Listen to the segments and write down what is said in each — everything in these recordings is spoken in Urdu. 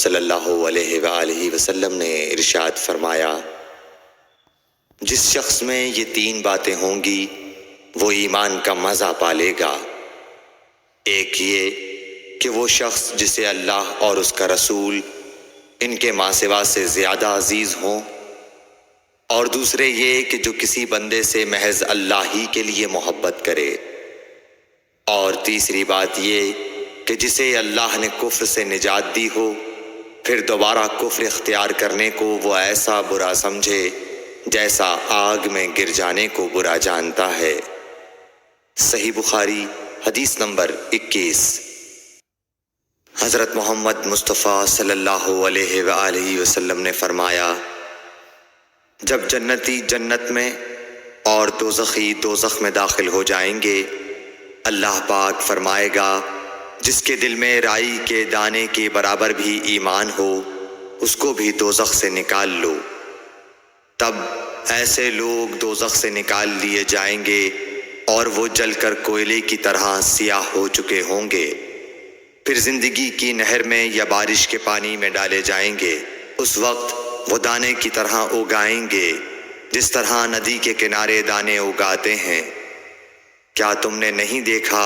صلی اللہ علیہ وآلہ وسلم نے ارشاد فرمایا، جس شخص میں یہ 3 باتیں ہوں گی وہ ایمان کا مزہ پالے گا۔ ایک یہ کہ وہ شخص جسے اللہ اور اس کا رسول ان کے ماں سوا سے زیادہ عزیز ہوں، اور دوسرے یہ کہ جو کسی بندے سے محض اللہ ہی کے لیے محبت کرے، اور تیسری بات یہ کہ جسے اللہ نے کفر سے نجات دی ہو پھر دوبارہ کفر اختیار کرنے کو وہ ایسا برا سمجھے جیسا آگ میں گر جانے کو برا جانتا ہے۔ صحیح بخاری حدیث نمبر 21۔ حضرت محمد مصطفیٰ صلی اللہ علیہ وآلہ وسلم نے فرمایا، جب جنتی جنت میں اور دوزخی دوزخ میں داخل ہو جائیں گے، اللہ پاک فرمائے گا جس کے دل میں رائی کے دانے کے برابر بھی ایمان ہو اس کو بھی دوزخ سے نکال لو۔ تب ایسے لوگ دوزخ سے نکال لیے جائیں گے اور وہ جل کر کوئلے کی طرح سیاہ ہو چکے ہوں گے، پھر زندگی کی نہر میں یا بارش کے پانی میں ڈالے جائیں گے۔ اس وقت وہ دانے کی طرح اگائیں گے جس طرح ندی کے کنارے دانے اگاتے ہیں۔ کیا تم نے نہیں دیکھا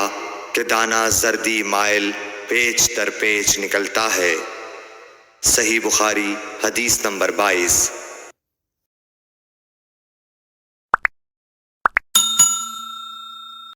کہ دانہ زردی مائل پیچ در پیچ نکلتا ہے؟ صحیح بخاری حدیث نمبر 22۔